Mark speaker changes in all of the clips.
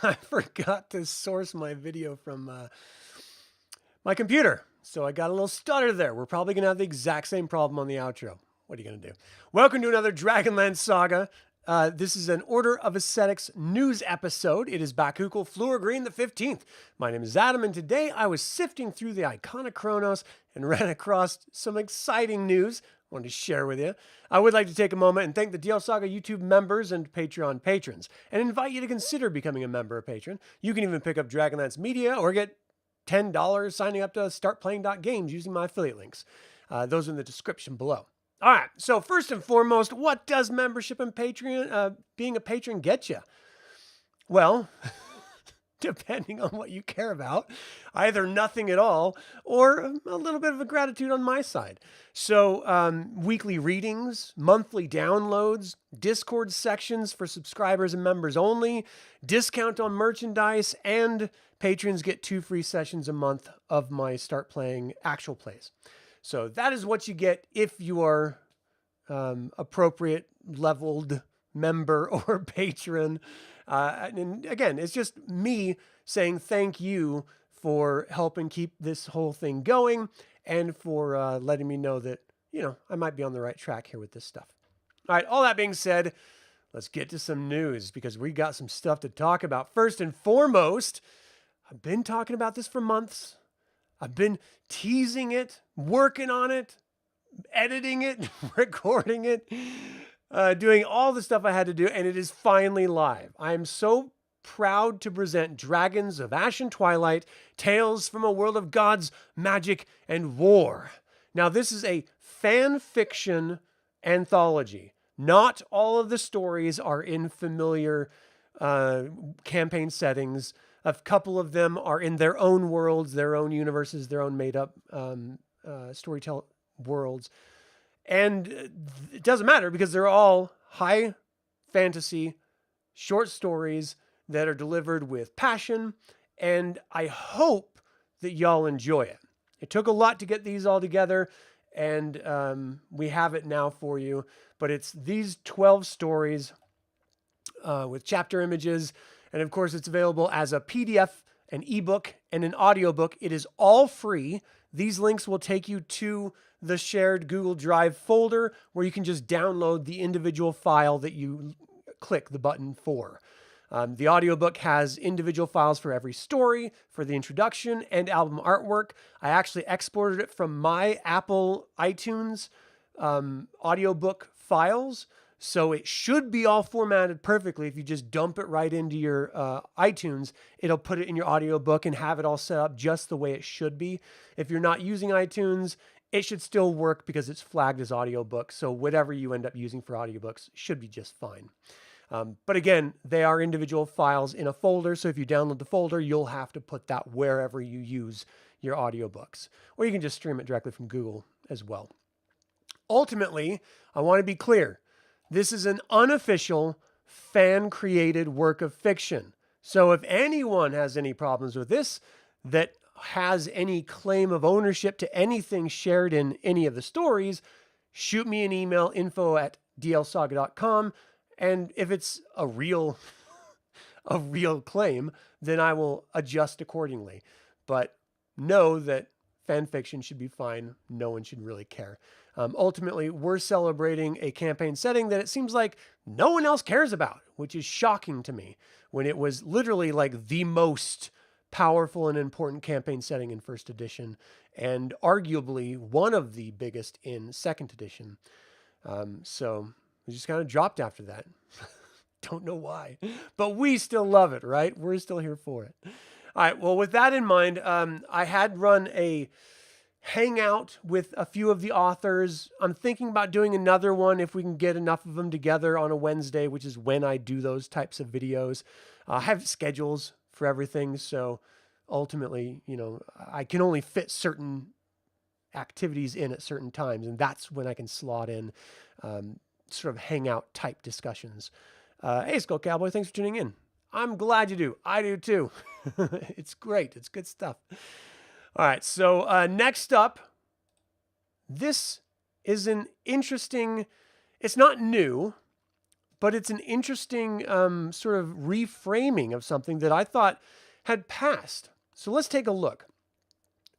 Speaker 1: I forgot to source my video from my computer. So I got a little stutter there. We're probably going to have the exact same problem on the outro. What are you going to do? Welcome to another DragonLance Saga. This is an Order of Ascetics news episode. It is Bakukal Fluorgreen the 15th. My name is Adam, and today I was sifting through the Iconic Chronos and ran across some exciting news I wanted to share with you. I would like to take a moment and thank the DL Saga YouTube members and Patreon patrons, and invite you to consider becoming a member or patron. You can even pick up Dragonlance Media or get $10 signing up to startplaying.games using my affiliate links. Those are in the description below. All right, so first and foremost, what does membership and Patreon, being a patron get you? Well, depending on what you care about, either nothing at all or a little bit of a gratitude on my side. So weekly readings, monthly downloads, Discord sections for subscribers and members only, discount on merchandise, and patrons get 2 free sessions a month of my Start Playing actual plays. So that is what you get if you are appropriate leveled member or patron. And again, it's just me saying thank you for helping keep this whole thing going and for letting me know that, you know, I might be on the right track here with this stuff. All right, all that being said, let's get to some news because we got some stuff to talk about. First and foremost, I've been talking about this for months. I've been teasing it, working on it, editing it, recording it, doing all the stuff I had to do, and it is finally live. I am so proud to present Dragons of Ash and Twilight, Tales from a World of Gods, Magic, and War. Now, this is a fan fiction anthology. Not all of the stories are in familiar campaign settings. A couple of them are in their own worlds, their own universes, their own made-up storytelling worlds. And it doesn't matter because they're all high fantasy short stories that are delivered with passion, and I hope that y'all enjoy it. It took a lot to get these all together, and we have it now for you. But it's these 12 stories with chapter images, and of course, it's available as a PDF, an ebook, and an audiobook. It is all free. These links will take you to the shared Google Drive folder where you can just download the individual file that you click the button for. The audiobook has individual files for every story, for the introduction and album artwork. I actually exported it from my Apple iTunes audiobook files. So it should be all formatted perfectly. If you just dump it right into your iTunes, it'll put it in your audiobook and have it all set up just the way it should be. If you're not using iTunes, it should still work because it's flagged as audiobook. So whatever you end up using for audiobooks should be just fine. But again, they are individual files in a folder. So if you download the folder, you'll have to put that wherever you use your audiobooks. Or you can just stream it directly from Google as well. Ultimately, I want to be clear. This is an unofficial, fan-created work of fiction. So if anyone has any problems with this, that has any claim of ownership to anything shared in any of the stories, shoot me an email, info@dlsaga.com. And if it's a real claim, then I will adjust accordingly. But know that fan fiction should be fine. No one should really care. Ultimately, we're celebrating a campaign setting that it seems like no one else cares about, which is shocking to me when it was literally like the most powerful and important campaign setting in first edition and arguably one of the biggest in second edition. So we just kind of dropped after that. Don't know why, but we still love it, right? We're still here for it. All right. Well, with that in mind, I had run a hangout with a few of the authors. I'm thinking about doing another one if we can get enough of them together on a Wednesday, which is when I do those types of videos. I have schedules for everything. So ultimately, you know, I can only fit certain activities in at certain times. And that's when I can slot in sort of hangout type discussions. Hey, Skull Cowboy, thanks for tuning in. I'm glad you do. I do too. It's great. It's good stuff. All right. So next up, this is an interesting, it's not new, but it's an interesting sort of reframing of something that I thought had passed. So let's take a look.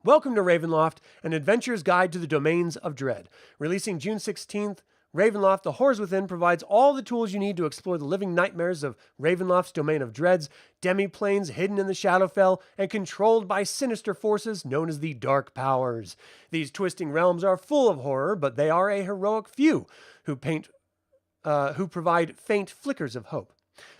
Speaker 1: Welcome to Ravenloft, an adventurer's guide to the domains of dread. Releasing June 16th, Ravenloft, The Horrors Within provides all the tools you need to explore the living nightmares of Ravenloft's domain of dreads, demi-planes hidden in the Shadowfell and controlled by sinister forces known as the Dark Powers. These twisting realms are full of horror, but they are a heroic few who provide faint flickers of hope.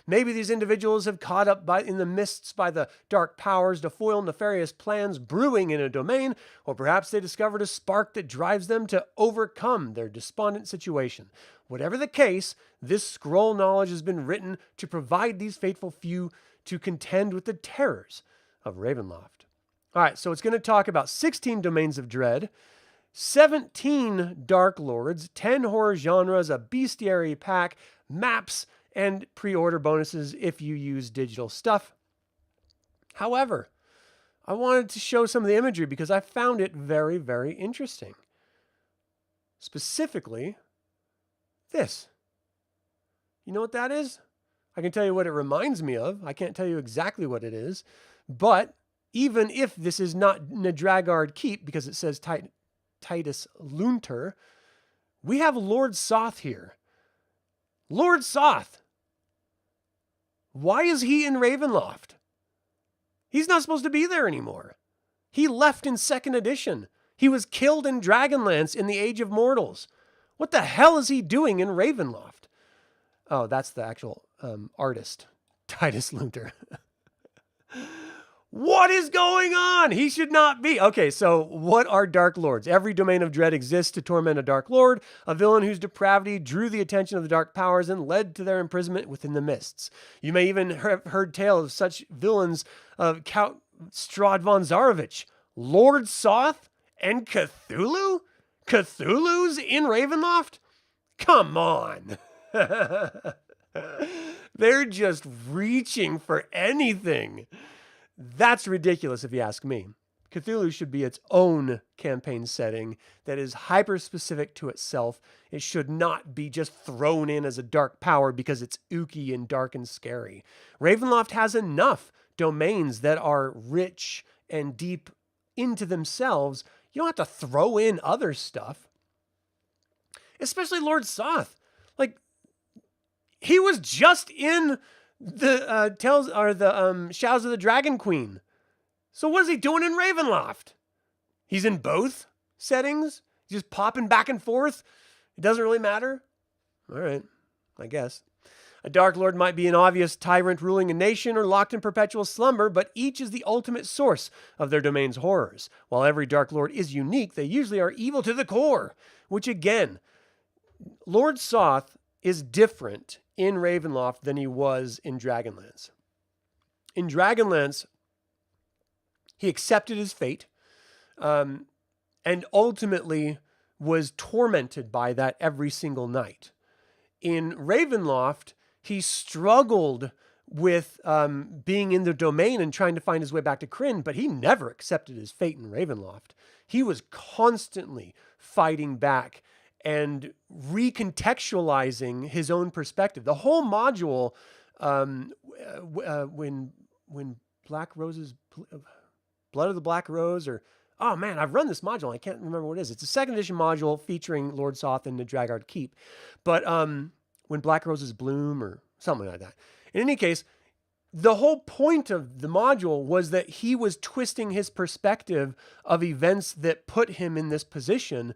Speaker 1: Maybe these individuals have caught up in the mists by the dark powers to foil nefarious plans brewing in a domain, or perhaps they discovered a spark that drives them to overcome their despondent situation. Whatever the case, this scroll knowledge has been written to provide these faithful few to contend with the terrors of Ravenloft. All right, so it's going to talk about 16 domains of dread, 17 dark lords, 10 horror genres, a bestiary pack, maps, and pre-order bonuses if you use digital stuff. However, I wanted to show some of the imagery because I found it very, very interesting. Specifically, this. You know what that is? I can tell you what it reminds me of. I can't tell you exactly what it is. But even if this is not Nadragard Keep, because it says Titus Lunter, we have Lord Soth here. Lord Soth. Why is he in Ravenloft? He's not supposed to be there anymore. He left in 2nd edition. He was killed in Dragonlance in the Age of Mortals. What the hell is he doing in Ravenloft? Oh, that's the actual artist, Titus Lunter. What is going on? He should not be. Okay, so what are Dark Lords? Every domain of dread exists to torment a Dark Lord, a villain whose depravity drew the attention of the Dark Powers and led to their imprisonment within the mists. You may even have heard tales of such villains of Count Strahd von Zarovich, Lord Soth, and Cthulhu? Cthulhu's in Ravenloft? Come on. They're just reaching for anything. That's ridiculous if you ask me. Cthulhu should be its own campaign setting that is hyper-specific to itself. It should not be just thrown in as a dark power because it's ooky and dark and scary. Ravenloft has enough domains that are rich and deep into themselves. You don't have to throw in other stuff. Especially Lord Soth. Like, he was just in the Shadows of the Dragon Queen. So what is he doing in Ravenloft? He's in both settings? He's just popping back and forth? It doesn't really matter? All right, I guess. A Dark Lord might be an obvious tyrant ruling a nation or locked in perpetual slumber, but each is the ultimate source of their domain's horrors. While every Dark Lord is unique, they usually are evil to the core, which again, Lord Soth is different in Ravenloft than he was in Dragonlance. In Dragonlance, he accepted his fate and ultimately was tormented by that every single night. In Ravenloft, he struggled with being in the domain and trying to find his way back to Krynn, but he never accepted his fate in Ravenloft. He was constantly fighting back and recontextualizing his own perspective. The whole module, when Black Rose's Blood of the Black Rose, or oh man, I've run this module. I can't remember what it is. It's a 2nd edition module featuring Lord Soth and the Nadragard Keep. But when Black Roses Bloom or something like that. In any case, the whole point of the module was that he was twisting his perspective of events that put him in this position,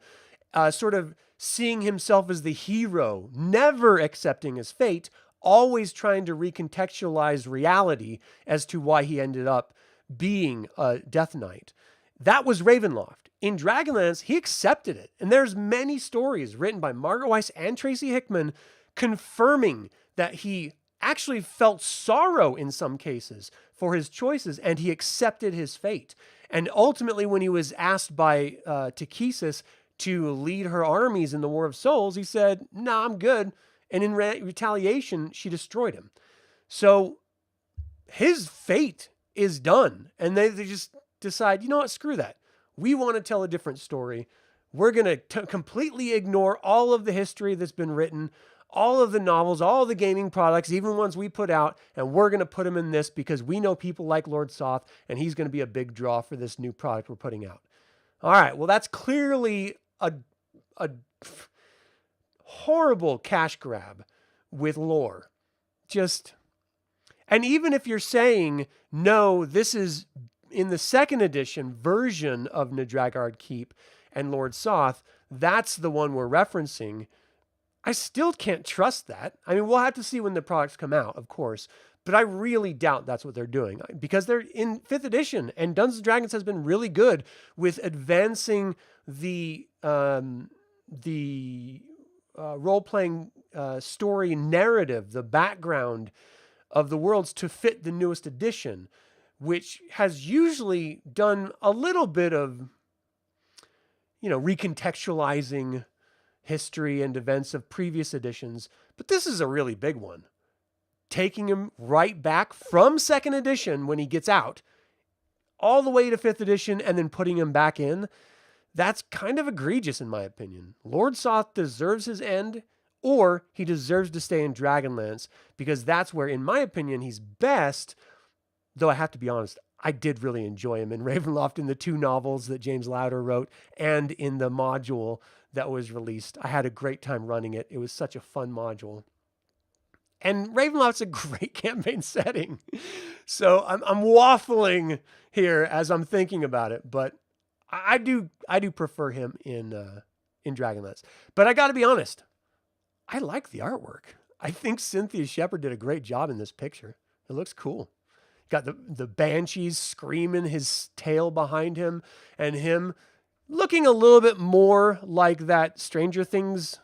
Speaker 1: sort of seeing himself as the hero, never accepting his fate, always trying to recontextualize reality as to why he ended up being a Death Knight. That was Ravenloft. In Dragonlance, he accepted it. And there's many stories written by Margaret Weiss and Tracy Hickman confirming that he actually felt sorrow in some cases for his choices, and he accepted his fate. And ultimately, when he was asked by Takhisis to lead her armies in the War of Souls, he said, "Nah, I'm good." And in retaliation, she destroyed him. So his fate is done. And they just decide, you know what, screw that. We want to tell a different story. We're going to completely ignore all of the history that's been written, all of the novels, all the gaming products, even ones we put out, and we're going to put them in this because we know people like Lord Soth, and he's going to be a big draw for this new product we're putting out. All right, well, that's clearly a horrible cash grab with lore. And even if you're saying, no, this is in the second edition version of Nadragard Keep and Lord Soth, that's the one we're referencing, I still can't trust that. I mean, we'll have to see when the products come out, of course, but I really doubt that's what they're doing because they're in 5th edition, and Dungeons & Dragons has been really good with advancing the role-playing story narrative, the background of the worlds to fit the newest edition, which has usually done a little bit of, recontextualizing history and events of previous editions, but this is a really big one. Taking him right back from 2nd edition when he gets out, all the way to 5th edition, and then putting him back in, that's kind of egregious in my opinion. Lord Soth deserves his end, or he deserves to stay in Dragonlance, because that's where, in my opinion, he's best, though I have to be honest, I did really enjoy him in Ravenloft in the 2 novels that James Lauder wrote and in the module that was released. I had a great time running it. It was such a fun module. And Ravenloft's a great campaign setting. So I'm waffling here as I'm thinking about it, but I do prefer him in Dragonlance. But I got to be honest, I like the artwork. I think Cynthia Shepard did a great job in this picture. It looks cool. Got the banshees screaming, his tail behind him, and him looking a little bit more like that Stranger Things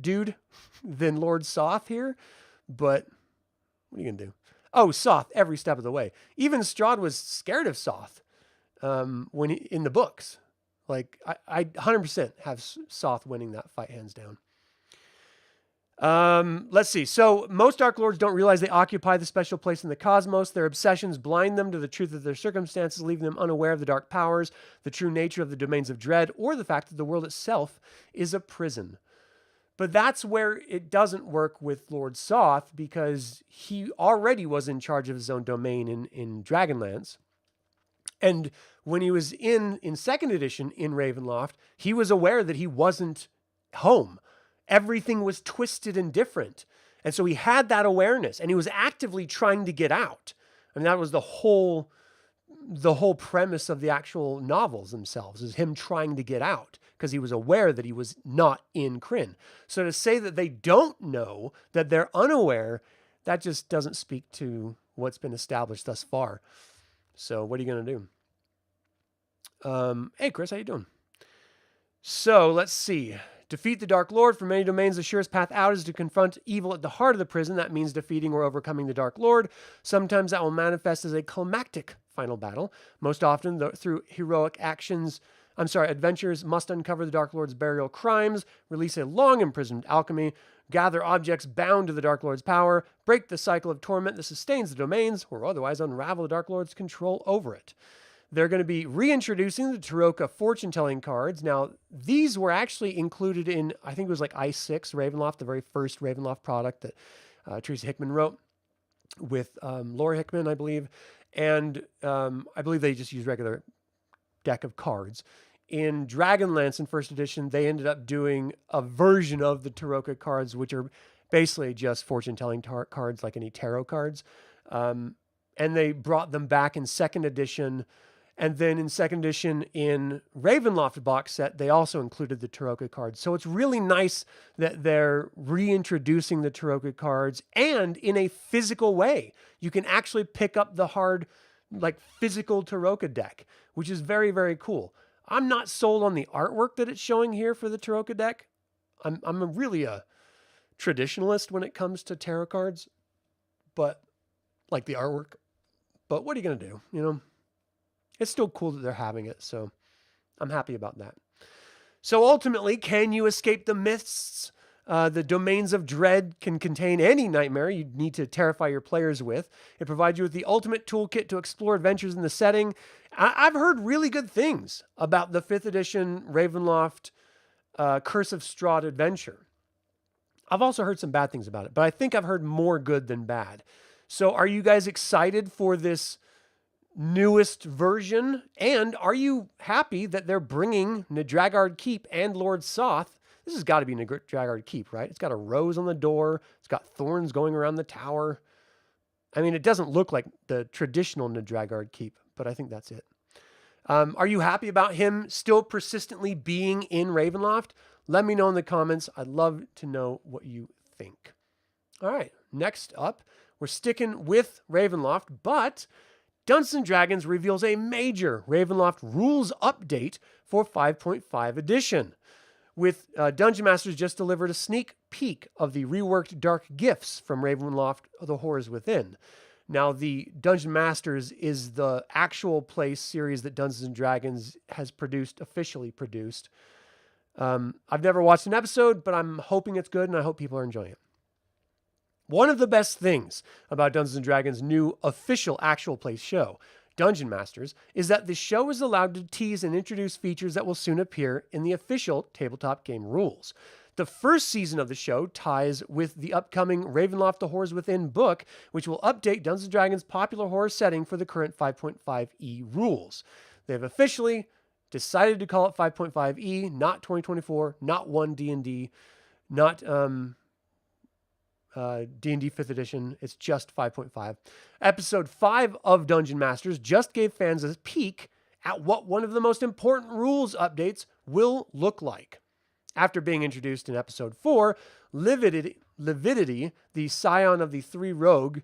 Speaker 1: dude than Lord Soth here. But what are you going to do? Oh, Soth every step of the way. Even Strahd was scared of Soth when in the books. Like, I 100% have Soth winning that fight hands down. Let's see. So most Dark Lords don't realize they occupy the special place in the cosmos. Their obsessions blind them to the truth of their circumstances, leaving them unaware of the dark powers, the true nature of the domains of dread, or the fact that the world itself is a prison. But that's where it doesn't work with Lord Soth, because he already was in charge of his own domain in Dragonlance. And when he was in 2nd edition in Ravenloft, he was aware that he wasn't home. Everything was twisted and different. And so he had that awareness, and he was actively trying to get out. And that was the whole premise of the actual novels themselves, is him trying to get out, because he was aware that he was not in Krynn. So to say that they don't know, that they're unaware, that just doesn't speak to what's been established thus far. So what are you going to do? Hey, Chris, how you doing? So let's see. Defeat the Dark Lord. For many domains, the surest path out is to confront evil at the heart of the prison. That means defeating or overcoming the Dark Lord. Sometimes that will manifest as a climactic final battle. Most often, through heroic adventures must uncover the Dark Lord's burial crimes, release a long-imprisoned alchemy, gather objects bound to the Dark Lord's power, break the cycle of torment that sustains the domains, or otherwise unravel the Dark Lord's control over it. They're going to be reintroducing the Taroka fortune-telling cards. Now, these were actually included in, I think it was like I6 Ravenloft, the very first Ravenloft product that Teresa Hickman wrote with Laura Hickman, I believe. And I believe they just used regular deck of cards. In Dragonlance in 1st edition, they ended up doing a version of the Taroka cards, which are basically just fortune-telling cards, like any tarot cards. And they brought them back in 2nd edition. And then in 2nd edition in Ravenloft box set, they also included the Taroka cards. So it's really nice that they're reintroducing the Taroka cards, and in a physical way. You can actually pick up the hard, like, physical Taroka deck, which is very, very cool. I'm not sold on the artwork that it's showing here for the Taroka deck. I'm really a traditionalist when it comes to tarot cards, but like the artwork. But what are you going to do? You know, it's still cool that they're having it. So I'm happy about that. So ultimately, can you escape the mists? The domains of dread can contain any nightmare you need to terrify your players with. It provides you with the ultimate toolkit to explore adventures in the setting. I've heard really good things about the 5th edition Ravenloft Curse of Strahd adventure. I've also heard some bad things about it, but I think I've heard more good than bad. So are you guys excited for this newest version? And are you happy that they're bringing Nadragard Keep and Lord Soth? This has got to be Nadragard Keep, right? It's got a rose on the door. It's got thorns going around the tower. I mean, it doesn't look like the traditional Nadragard Keep, but I think that's it. Are you happy about him still persistently being in Ravenloft? Let me know in the comments. I'd love to know what you think. All right, next up, we're sticking with Ravenloft, but Dungeons & Dragons reveals a major Ravenloft rules update for 5.5 edition. With Dungeon Masters just delivered a sneak peek of the reworked Dark Gifts from Ravenloft, The Horrors Within. Now, the Dungeon Masters is the actual play series that Dungeons & Dragons has officially produced. I've never watched an episode, but I'm hoping it's good, and I hope people are enjoying it. One of the best things about Dungeons & Dragons' new official actual play show, Dungeon Masters, is that the show is allowed to tease and introduce features that will soon appear in the official tabletop game rules. The first season of the show ties with the upcoming Ravenloft The Horrors Within book, which will update Dungeons & Dragons' popular horror setting for the current 5.5e rules. They have officially decided to call it 5.5e, not 2024, not 1 D&D, not D&D 5th edition. It's just 5.5. Episode 5 of Dungeon Masters just gave fans a peek at what one of the most important rules updates will look like. After being introduced in episode 4, Lividity, the scion of the three rogue,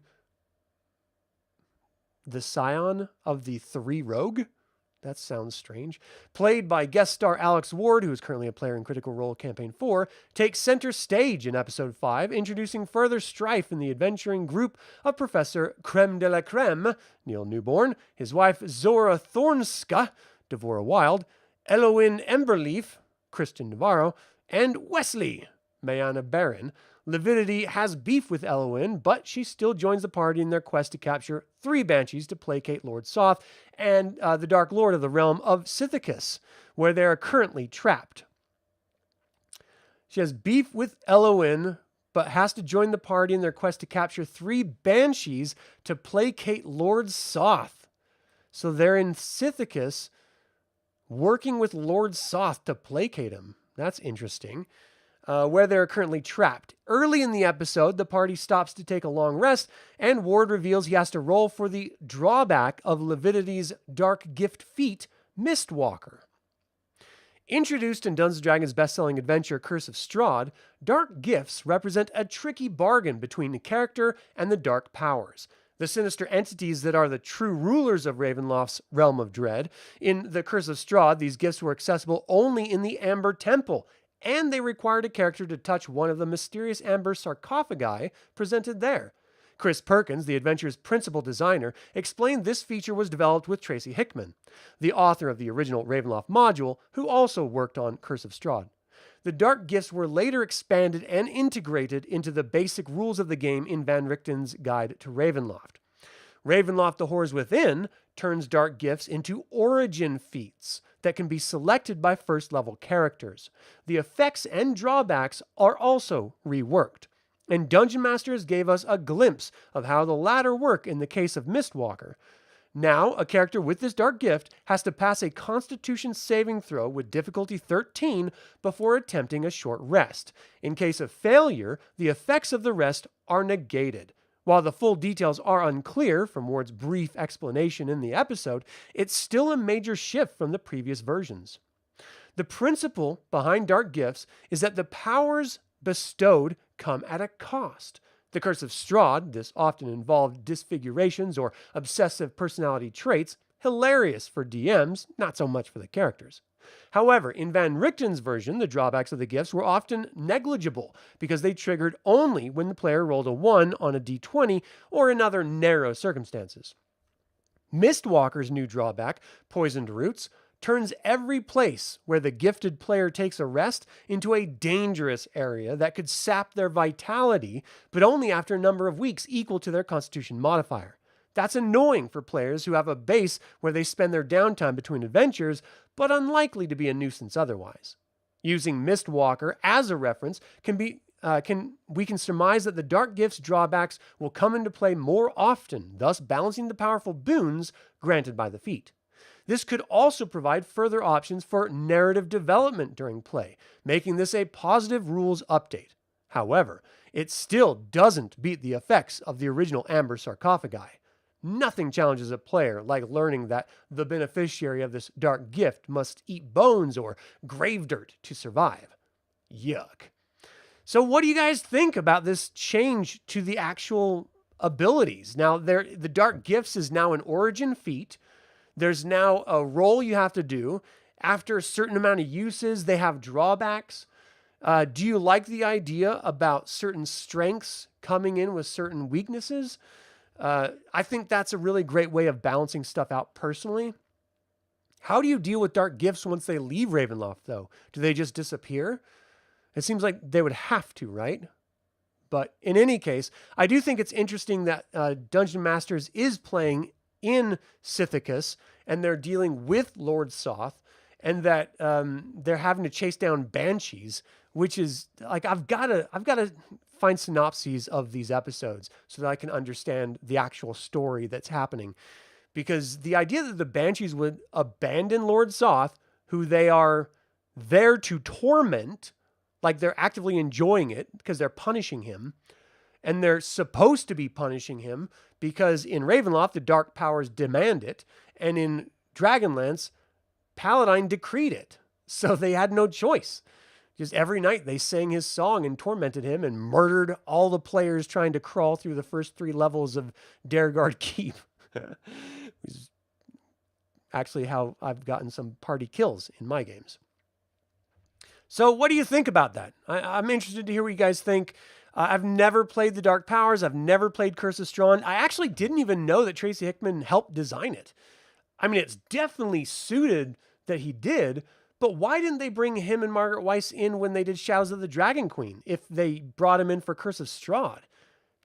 Speaker 1: that sounds strange, played by guest star Alex Ward, who is currently a player in Critical Role Campaign 4, takes center stage in episode 5, introducing further strife in the adventuring group of Professor Creme de la Creme, Neil Newborn, his wife Zora Thornska, Devora Wild, Elowen Emberleaf, Christian Navarro, and Wesley, Mayana Baron. Lividity has beef with Elowen, but she still joins the party in their quest to capture 3 banshees to placate Lord Soth and the Dark Lord of the realm of Sithicus, where they are currently trapped. She has beef with Elowen, but has to join the party in their quest to capture 3 banshees to placate Lord Soth. So they're in Sithicus working with Lord Soth to placate him. That's interesting. Where they're currently trapped. Early in the episode, the party stops to take a long rest, and Ward reveals he has to roll for the drawback of Lividity's Dark Gift feat, Mistwalker. Introduced in Dungeons & Dragons' best-selling adventure Curse of Strahd, Dark Gifts represent a tricky bargain between the character and the dark powers, the sinister entities that are the true rulers of Ravenloft's realm of dread. In the Curse of Strahd, these gifts were accessible only in the Amber Temple, and they required a character to touch one of the mysterious amber sarcophagi presented there. Chris Perkins, the adventure's principal designer, explained this feature was developed with Tracy Hickman, the author of the original Ravenloft module, who also worked on Curse of Strahd. The Dark Gifts were later expanded and integrated into the basic rules of the game in Van Richten's Guide to Ravenloft. Ravenloft The Horrors Within turns Dark Gifts into origin feats that can be selected by first-level characters. The effects and drawbacks are also reworked, and Dungeon Masters gave us a glimpse of how the latter work in the case of Mistwalker. Now, a character with this Dark Gift has to pass a Constitution saving throw with difficulty 13 before attempting a short rest. In case of failure, the effects of the rest are negated. While the full details are unclear from Ward's brief explanation in the episode, it's still a major shift from the previous versions. The principle behind Dark Gifts is that the powers bestowed come at a cost. The Curse of Strahd, this often involved disfigurations or obsessive personality traits, hilarious for DMs, not so much for the characters. However, in Van Richten's version, the drawbacks of the gifts were often negligible because they triggered only when the player rolled a 1 on a d20 or in other narrow circumstances. Mistwalker's new drawback, Poisoned Roots, turns every place where the gifted player takes a rest into a dangerous area that could sap their vitality, but only after a number of weeks equal to their Constitution modifier. That's annoying for players who have a base where they spend their downtime between adventures, but unlikely to be a nuisance otherwise. Using Mistwalker as a reference can be we can surmise that the Dark Gift's drawbacks will come into play more often, thus balancing the powerful boons granted by the feat. This could also provide further options for narrative development during play, making this a positive rules update. However, it still doesn't beat the effects of the original Amber sarcophagi. Nothing challenges a player like learning that the beneficiary of this dark gift must eat bones or grave dirt to survive. Yuck. So what do you guys think about this change to the actual abilities? Now, the Dark Gifts is now an origin feat. There's now a roll you have to do. After a certain amount of uses, they have drawbacks. Do you like the idea about certain strengths coming in with certain weaknesses? I think that's a really great way of balancing stuff out personally. How do you deal with Dark Gifts once they leave Ravenloft, though? Do they just disappear? It seems like they would have to, right? But in any case, I do think it's interesting that Dungeon Masters is playing in Sithicus, and they're dealing with Lord Soth, and that they're having to chase down banshees, which is like I've got to find synopses of these episodes so that I can understand the actual story that's happening. Because the idea that the banshees would abandon Lord Soth, who they are there to torment, like they're actively enjoying it because they're punishing him, and they're supposed to be punishing him because in Ravenloft, the dark powers demand it, and in Dragonlance, Paladin decreed it. So they had no choice. Just every night they sang his song and tormented him and murdered all the players trying to crawl through the first 3 levels of Dargard Keep. Which is actually how I've gotten some party kills in my games. So what do you think about that? I'm interested to hear what you guys think. I've never played the Dark Powers. I've never played Curse of Strahd. I actually didn't even know that Tracy Hickman helped design it. I mean, it's definitely suited that he did, but why didn't they bring him and Margaret Weiss in when they did Shadows of the Dragon Queen if they brought him in for Curse of Strahd?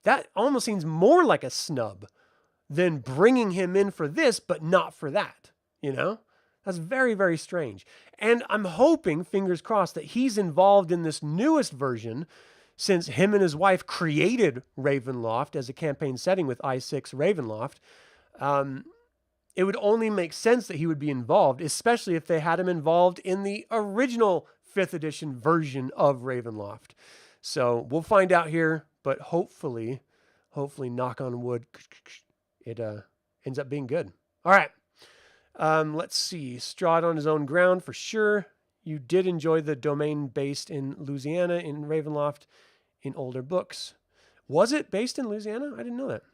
Speaker 1: That almost seems more like a snub than bringing him in for this, but not for that, you know? That's very, very strange. And I'm hoping, fingers crossed, that he's involved in this newest version since him and his wife created Ravenloft as a campaign setting with I6 Ravenloft. It would only make sense that he would be involved, especially if they had him involved in the original 5th edition version of Ravenloft. So we'll find out here, but hopefully, knock on wood, it ends up being good. All right. Let's see. Strahd on his own ground for sure. You did enjoy the domain based in Louisiana in Ravenloft in older books. Was it based in Louisiana? I didn't know that.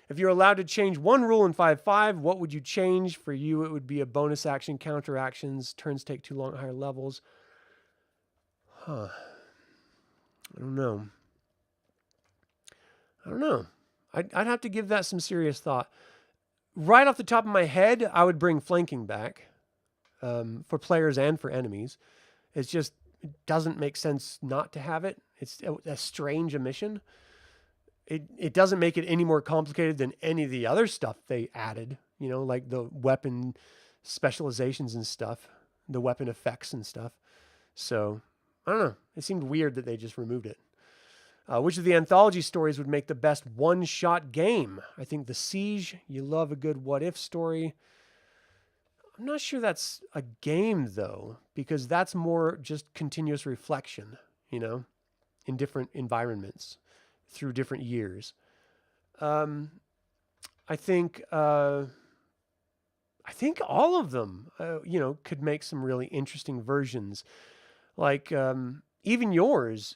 Speaker 1: If you're allowed to change one rule in 5.5, what would you change? For you, it would be a bonus action, counter actions, turns take too long at higher levels. I don't know. I'd have to give that some serious thought. Right off the top of my head, I would bring flanking back for players and for enemies. It doesn't make sense not to have it. It's a strange omission. It doesn't make it any more complicated than any of the other stuff they added, you know, like the weapon specializations and stuff, the weapon effects and stuff. So, I don't know. It seemed weird that they just removed it. Which of the anthology stories would make the best one-shot game? I think The Siege. You love a good what-if story. I'm not sure that's a game, though, because that's more just continuous reflection, you know, in different environments through different years. I think all of them, you know, could make some really interesting versions. Like even yours,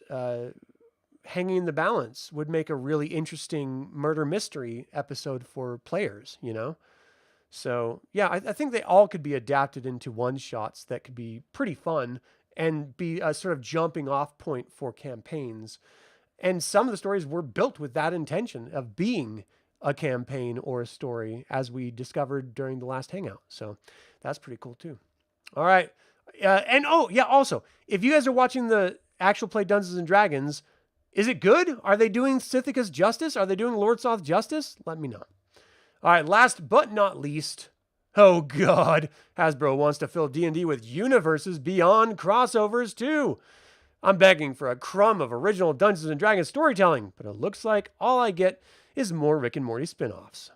Speaker 1: Hanging in the Balance would make a really interesting murder mystery episode for players, you know? So yeah, I think they all could be adapted into one-shots that could be pretty fun and be a sort of jumping off point for campaigns. And some of the stories were built with that intention of being a campaign or a story, as we discovered during the last hangout. So that's pretty cool too. All right. And oh yeah, also, if you guys are watching the actual play Dungeons and Dragons, is it good? Are they doing Sithicus justice? Are they doing Lord Soth justice? Let me know. All right, last but not least, oh God, Hasbro wants to fill D&D with universes beyond crossovers too. I'm begging for a crumb of original Dungeons & Dragons storytelling, but it looks like all I get is more Rick and Morty spin-offs.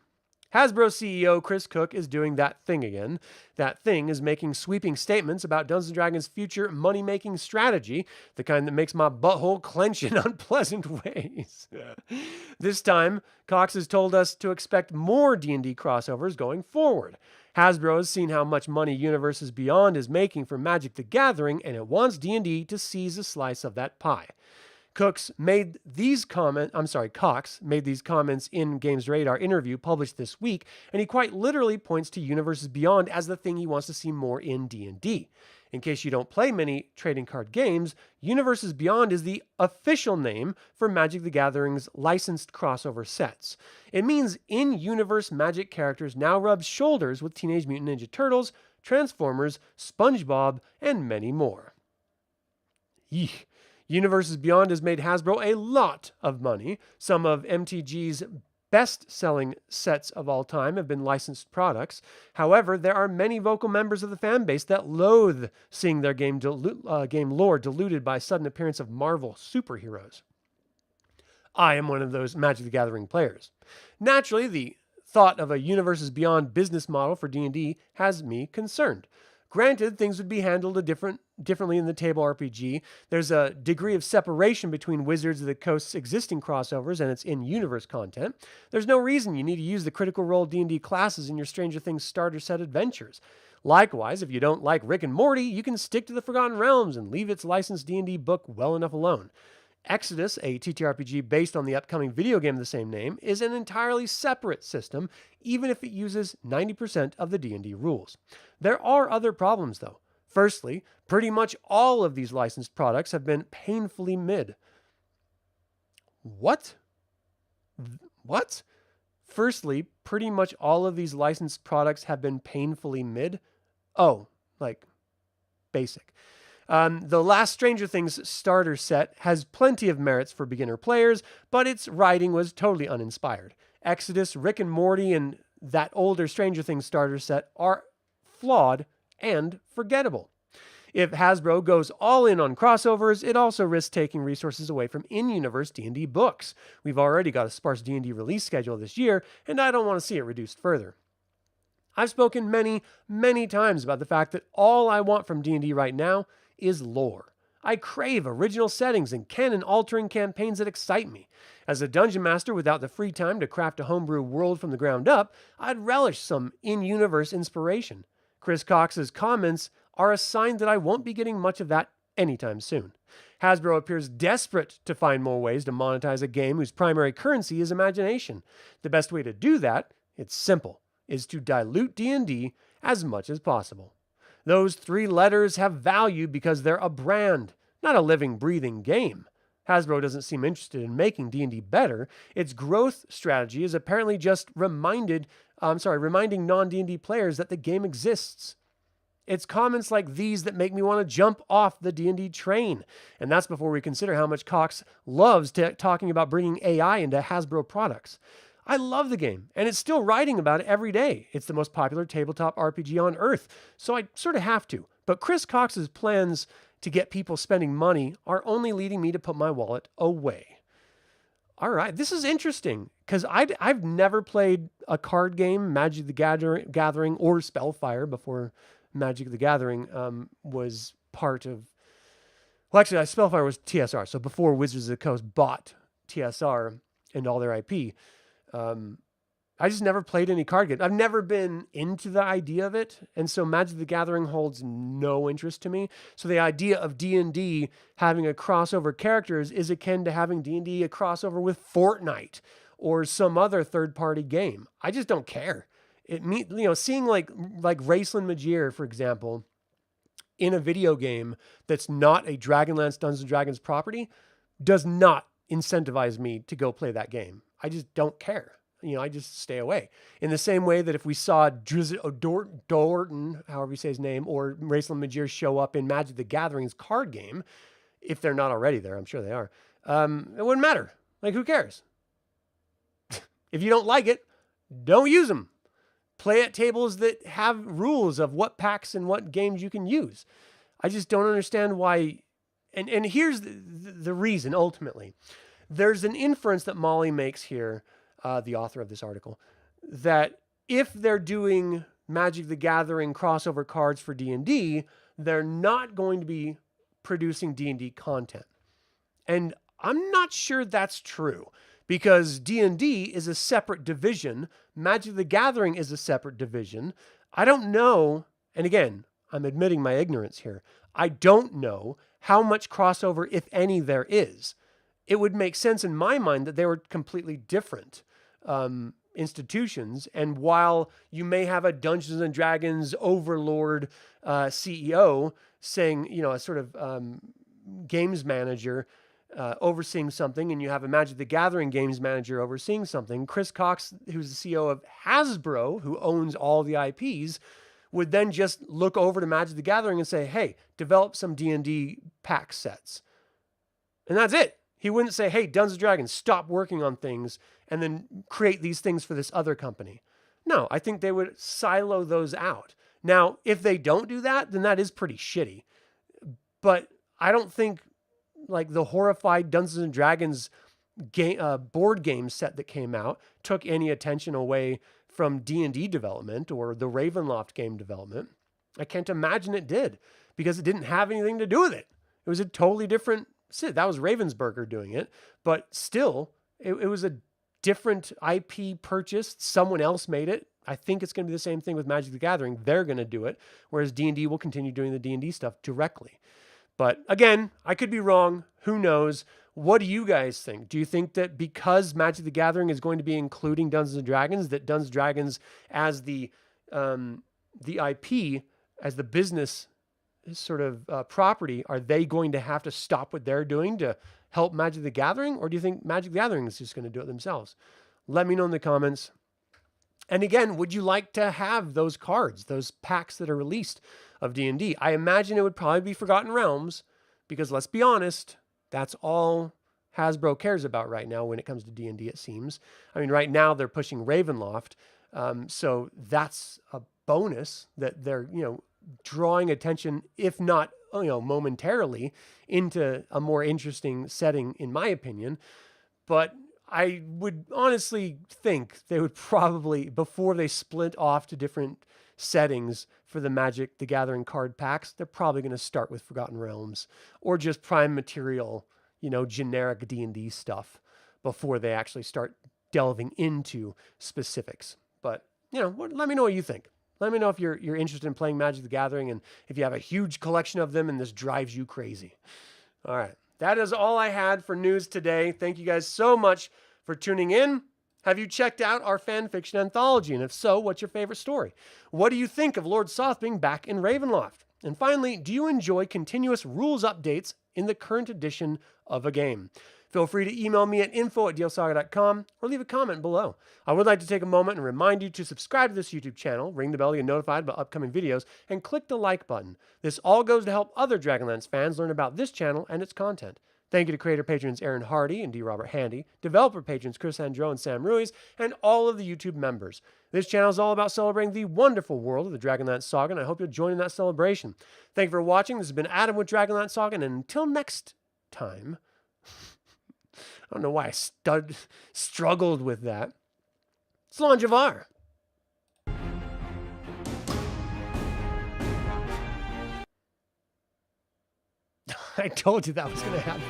Speaker 1: Hasbro CEO Chris Cook is doing that thing again. That thing is making sweeping statements about Dungeons & Dragons' future money-making strategy, the kind that makes my butthole clench in unpleasant ways. This time, Cox has told us to expect more D&D crossovers going forward. Hasbro has seen how much money Universes Beyond is making for Magic the Gathering, and it wants D&D to seize a slice of that pie. Cox made these comments in Games Radar interview published this week, and he quite literally points to Universes Beyond as the thing he wants to see more in D&D. In case you don't play many trading card games, Universes Beyond is the official name for Magic the Gathering's licensed crossover sets. It means in-universe Magic characters now rub shoulders with Teenage Mutant Ninja Turtles, Transformers, SpongeBob, and many more. Yeesh. Universes Beyond has made Hasbro a lot of money. Some of MTG's best-selling sets of all time have been licensed products. However, there are many vocal members of the fan base that loathe seeing their game lore diluted by sudden appearance of Marvel superheroes. I am one of those Magic the Gathering players. Naturally, the thought of a Universes Beyond business model for D&D has me concerned. Granted, things would be handled differently in the table RPG. There's a degree of separation between Wizards of the Coast's existing crossovers and its in-universe content. There's no reason you need to use the Critical Role D&D classes in your Stranger Things starter set adventures. Likewise, if you don't like Rick and Morty, you can stick to the Forgotten Realms and leave its licensed D&D book well enough alone. Exodus, a TTRPG based on the upcoming video game of the same name, is an entirely separate system, even if it uses 90% of the D&D rules. There are other problems, though. Firstly, pretty much all of these licensed products have been painfully mid. What? Firstly, pretty much all of these licensed products have been painfully mid? Oh, like basic. The last Stranger Things starter set has plenty of merits for beginner players, but its writing was totally uninspired. Exodus, Rick and Morty, and that older Stranger Things starter set are flawed and forgettable. If Hasbro goes all in on crossovers, it also risks taking resources away from in-universe D&D books. We've already got a sparse D&D release schedule this year, and I don't want to see it reduced further. I've spoken many, many times about the fact that all I want from D&D right now is lore. I crave original settings and canon-altering campaigns that excite me. As a dungeon master without the free time to craft a homebrew world from the ground up, I'd relish some in-universe inspiration. Chris Cox's comments are a sign that I won't be getting much of that anytime soon. Hasbro appears desperate to find more ways to monetize a game whose primary currency is imagination. The best way to do that, it's simple, is to dilute D&D as much as possible. Those 3 letters have value because they're a brand, not a living, breathing game. Hasbro doesn't seem interested in making D&D better. Its growth strategy is apparently just reminding non-D&D players that the game exists. It's comments like these that make me want to jump off the D&D train. And that's before we consider how much Cox loves talking about bringing AI into Hasbro products. I love the game, and it's still writing about it every day. It's the most popular tabletop RPG on Earth, so I sort of have to. But Chris Cox's plans to get people spending money are only leading me to put my wallet away. All right, this is interesting, because I've never played a card game, Magic the Gathering, or Spellfire before Magic the Gathering was part of... Well, actually, Spellfire was TSR, so before Wizards of the Coast bought TSR and all their IP. I just never played any card games. I've never been into the idea of it, and so Magic the Gathering holds no interest to me. So the idea of D&D having a crossover characters is akin to having D&D a crossover with Fortnite or some other third-party game. I just don't care. Seeing like Raceland Magier, for example, in a video game that's not a Dragonlance Dungeons & Dragons property does not incentivize me to go play that game. I just don't care. I just stay away. In the same way that if we saw Dorton, however you say his name, or Raceland Magier show up in Magic the Gathering's card game, if they're not already there, I'm sure they are, it wouldn't matter. Like, who cares? If you don't like it, don't use them. Play at tables that have rules of what packs and what games you can use. I just don't understand why And here's the reason, ultimately. There's an inference that Molly makes here, the author of this article, that if they're doing Magic the Gathering crossover cards for D&D, they're not going to be producing D&D content. And I'm not sure that's true, because D&D is a separate division. Magic the Gathering is a separate division. I don't know, and again, I'm admitting my ignorance here, I don't know how much crossover, if any, there is. It would make sense in my mind that they were completely different institutions. And while you may have a Dungeons and Dragons overlord CEO saying, you know, a sort of games manager overseeing something, and you have a Magic the Gathering games manager overseeing something, Chris Cox, who's the CEO of Hasbro, who owns all the IPs, would then just look over to Magic the Gathering and say, hey, develop some D&D pack sets. And that's it. He wouldn't say, hey, Dungeons and Dragons, stop working on things and then create these things for this other company. No, I think they would silo those out. Now, if they don't do that, then that is pretty shitty. But I don't think like the horrified Dungeons and Dragons board game set that came out took any attention away from D&D development or the Ravenloft game development. I can't imagine it did, because it didn't have anything to do with it. It was a totally different set. That was Ravensburger doing it, but still, it was a different IP purchased. Someone else made it. I think it's going to be the same thing with Magic the Gathering. They're going to do it, whereas D&D will continue doing the D&D stuff directly. But again, I could be wrong. Who knows? What do you guys think? Do you think that because Magic the Gathering is going to be including Dungeons and Dragons, that Dungeons and Dragons as the IP, as the business sort of property, are they going to have to stop what they're doing to help Magic the Gathering? Or do you think Magic the Gathering is just going to do it themselves? Let me know in the comments. And again, would you like to have those cards, those packs that are released of D&D? I imagine it would probably be Forgotten Realms, because let's be honest, that's all Hasbro cares about right now when it comes to D&D, it seems. I mean, right now they're pushing Ravenloft. So that's a bonus that they're, you know, drawing attention, if not, you know, momentarily into a more interesting setting, in my opinion. But I would honestly think they would probably, before they split off to different settings for the Magic the Gathering card packs, they're probably going to start with Forgotten Realms or just prime material, you know, generic D&D stuff before they actually start delving into specifics. But, you know, let me know what you think. Let me know if you're interested in playing Magic the Gathering and if you have a huge collection of them and this drives you crazy. All right. That is all I had for news today. Thank you guys so much for tuning in. Have you checked out our fan fiction anthology? And if so, what's your favorite story? What do you think of Lord Soth being back in Ravenloft? And finally, do you enjoy continuous rules updates in the current edition of a game? Feel free to email me at info@dlsaga.com or leave a comment below. I would like to take a moment and remind you to subscribe to this YouTube channel, ring the bell to get notified about upcoming videos, and click the like button. This all goes to help other Dragonlance fans learn about this channel and its content. Thank you to creator patrons Aaron Hardy and D. Robert Handy, developer patrons Chris Androu and Sam Ruiz, and all of the YouTube members. This channel is all about celebrating the wonderful world of the Dragonlance Saga, and I hope you'll join in that celebration. Thank you for watching. This has been Adam with Dragonlance Saga, and until next time... I don't know why I struggled with that. Slán Javar. I told you that was going to happen.